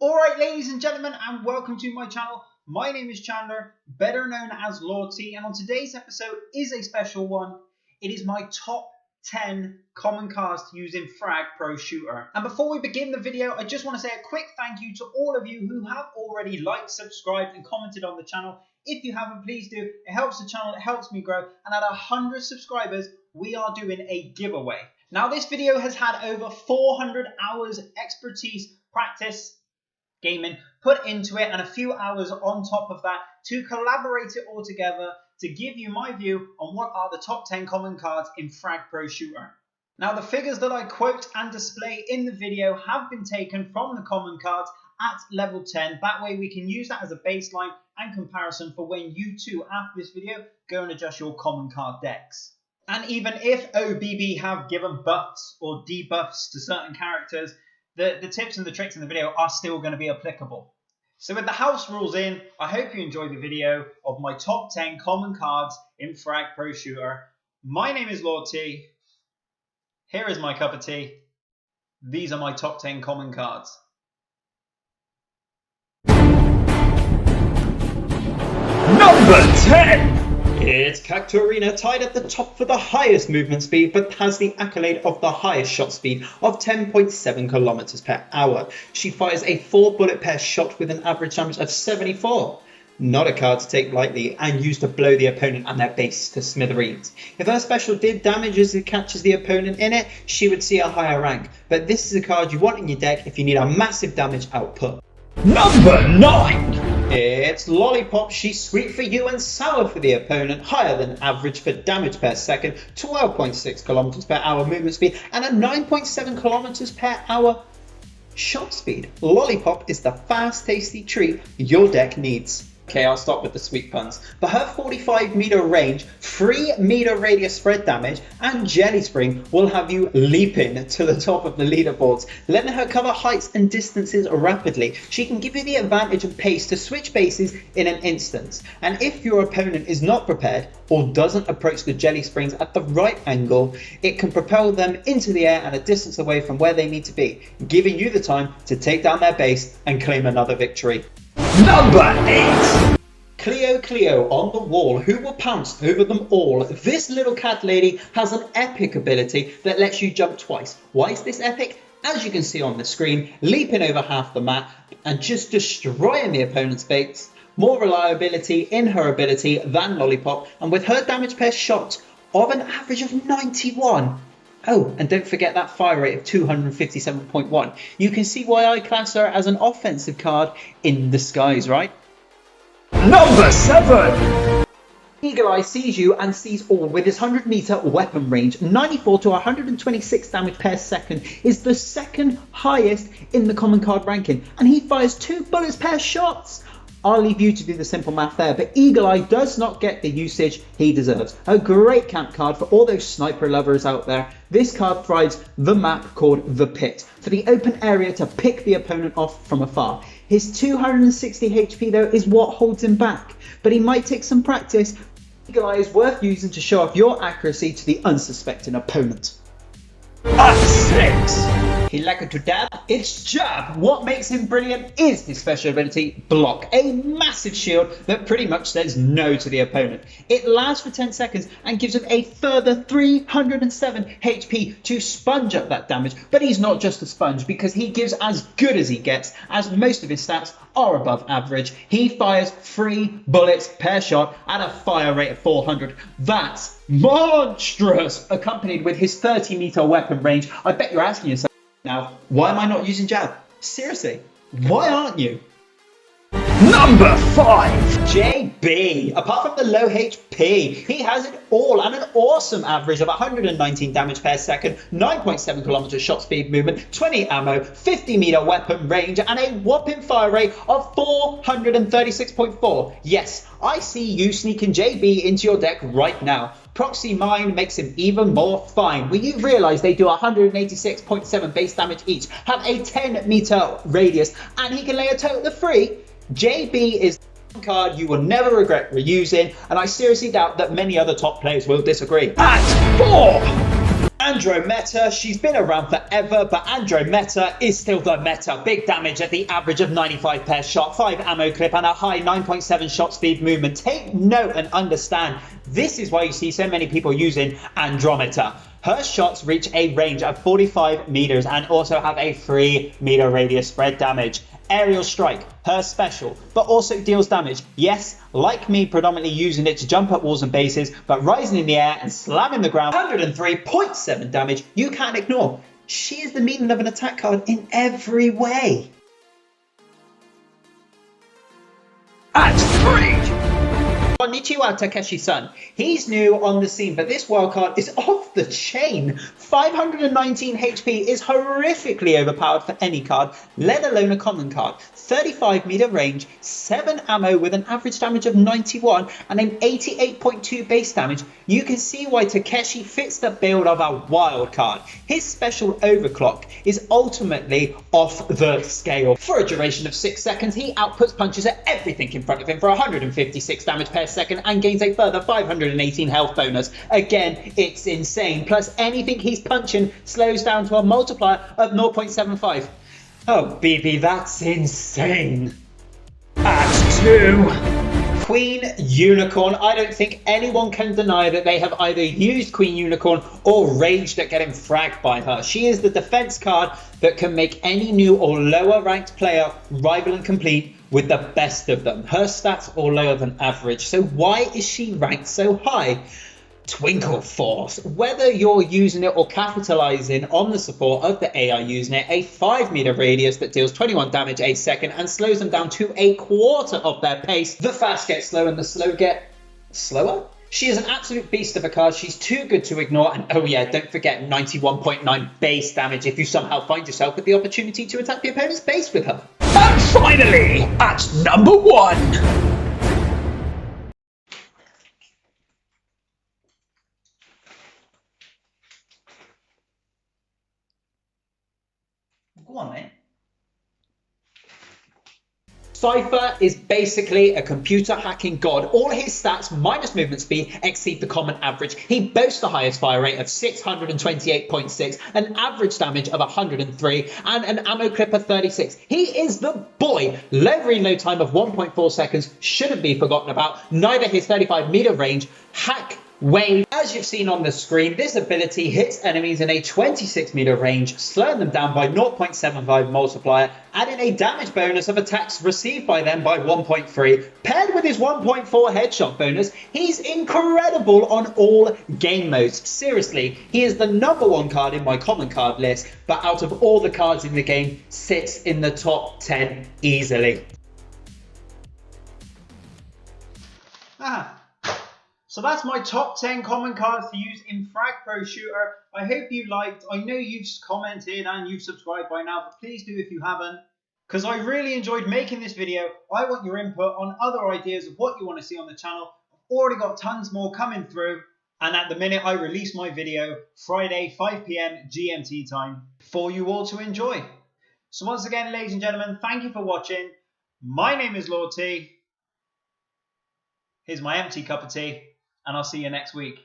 Alright ladies and gentlemen, and welcome to my channel. My name is Chandler, better known as LordT, and on today's episode is a special one. It is my top 10 common cards to use in FRAG Pro Shooter. And before we begin the video, I just want to say a quick thank you to all of you who have already liked, subscribed and commented on the channel. If you haven't, please do. It helps the channel, it helps me grow, and at 100 subscribers, we are doing a giveaway. Now this video has had over 400 hours expertise, practice, gaming put into it, and a few hours on top of that to collaborate it all together to give you my view on what are the top 10 common cards in FRAG Pro Shooter. Now the figures that I quote and display in the video have been taken from the common cards at level 10. That way we can use that as a baseline and comparison for when you too, after this video, go and adjust your common card decks. And even if OBB have given buffs or debuffs to certain characters, the tips and the tricks in the video are still going to be applicable. So with the house rules in, I hope you enjoyed the video of my top 10 common cards in FRAG Pro Shooter. My name is LordT. Here is my cup of tea. These are my top 10 common cards. Number 10! It's Katarina, tied at the top for the highest movement speed, but has the accolade of the highest shot speed of 10.7 kilometers per hour. She fires a 4-bullet per shot with an average damage of 74. Not a card to take lightly and used to blow the opponent and their base to smithereens. If her special did damage as it catches the opponent in it, she would see a higher rank. But this is a card you want in your deck if you need a massive damage output. Number 9! It's Lollipop. She's sweet for you and sour for the opponent, higher than average for damage per second, 12.6 kilometers per hour movement speed, and a 9.7 kilometers per hour shot speed. Lollipop is the fast, tasty treat your deck needs. Okay, I'll stop with the sweet puns. But her 45 meter range, 3 meter radius spread damage, and Jelly Spring will have you leaping to the top of the leaderboards. Letting her cover heights and distances rapidly, she can give you the advantage of pace to switch bases in an instant. And if your opponent is not prepared or doesn't approach the Jelly Springs at the right angle, it can propel them into the air and a distance away from where they need to be, giving you the time to take down their base and claim another victory. Number 8! Cleo on the wall, who will pounce over them all. This little cat lady has an epic ability that lets you jump twice. Why is this epic? As you can see on the screen, leaping over half the map and just destroying the opponent's base. More reliability in her ability than Lollipop, and with her damage per shot of an average of 91. Oh, and don't forget that fire rate of 257.1. You can see why I class her as an offensive card in disguise, right? Number 7! Eagle Eye sees you and sees all with his 100 meter weapon range. 94 to 126 damage per second is the second highest in the common card ranking, and he fires 2 bullets per shot. I'll leave you to do the simple math there, but Eagle Eye does not get the usage he deserves. A great camp card for all those sniper lovers out there. This card provides the map called The Pit for the open area to pick the opponent off from afar. His 260 HP though is what holds him back, but he might take some practice. Eagle Eye is worth using to show off your accuracy to the unsuspecting opponent. At 6! He like to dab, it's jab. What makes him brilliant is his special ability, block. A massive shield that pretty much says no to the opponent. It lasts for 10 seconds and gives him a further 307 HP to sponge up that damage. But he's not just a sponge, because he gives as good as he gets, as most of his stats are above average. He fires 3 bullets per shot at a fire rate of 400. That's monstrous! Accompanied with his 30 meter weapon range. I bet you're asking yourself now, why am I not using jab? Seriously, why aren't you? Number 5! JB. Apart from the low HP, he has it all and an awesome average of 119 damage per second, 9.7 kilometers shot speed movement, 20 ammo, 50 meter weapon range, and a whopping fire rate of 436.4. Yes, I see you sneaking JB into your deck right now. Proxy Mine makes him even more fine. Will you realise they do 186.7 base damage each, have a 10 meter radius, and he can lay a total of 3? JB is the card you will never regret reusing, and I seriously doubt that many other top players will disagree. At 4! Andromeda, she's been around forever, but Andromeda is still the meta. Big damage at the average of 95 per shot, 5 ammo clip and a high 9.7 shot speed movement. Take note and understand, this is why you see so many people using Andromeda. Her shots reach a range of 45 meters and also have a 3 meter radius spread damage. Aerial strike, her special, but also deals damage. Yes, like me, predominantly using it to jump up walls and bases, but rising in the air and slamming the ground. 103.7 damage you can't ignore. She is the meaning of an attack card in every way. At 3! Konnichiwa, Takeshi-san. He's new on the scene, but this wildcard is off the chain. 519 HP is horrifically overpowered for any card, let alone a common card. 35 meter range, 7 ammo with an average damage of 91 and an 88.2 base damage. You can see why Takeshi fits the build of a wild card. His special overclock is ultimately off the scale. For a duration of 6 seconds, he outputs punches at everything in front of him for 156 damage per second and gains a further 518 health bonus. Again, it's insane. Plus anything he's punching slows down to a multiplier of 0.75. Oh, BB, that's insane. At 2. Queen Unicorn. I don't think anyone can deny that they have either used Queen Unicorn or raged at getting fragged by her. She is the defense card that can make any new or lower ranked player rival and compete with the best of them. Her stats are lower than average, so why is she ranked so high? Twinkle Force. Whether you're using it or capitalizing on the support of the AI using it, a 5 meter radius that deals 21 damage a second and slows them down to a quarter of their pace. The fast get slow and the slow get slower. She is an absolute beast of a card. She's too good to ignore. And oh yeah, don't forget 91.9 base damage if you somehow find yourself with the opportunity to attack the opponent's base with her. And finally, at number 1. Go on, mate. Cypher is basically a computer hacking god. All his stats minus movement speed exceed the common average. He boasts the highest fire rate of 628.6, an average damage of 103, and an ammo clip of 36. He is the boy. Low reload time of 1.4 seconds shouldn't be forgotten about. Neither his 35 meter range, hack, wave. As you've seen on the screen, this ability hits enemies in a 26 meter range, slowing them down by 0.75 multiplier, adding a damage bonus of attacks received by them by 1.3. Paired with his 1.4 headshot bonus, he's incredible on all game modes. Seriously, he is the number 1 card in my common card list, but out of all the cards in the game, sits in the top 10 easily. So that's my top 10 common cards to use in FRAG Pro Shooter. I hope you liked. I know you've commented and you've subscribed by now, but please do if you haven't, because I really enjoyed making this video. I want your input on other ideas of what you want to see on the channel. I've already got tons more coming through, and at the minute I release my video Friday 5 PM GMT time for you all to enjoy. So once again, ladies and gentlemen, thank you for watching. My name is LordT. Here's my empty cup of tea, and I'll see you next week.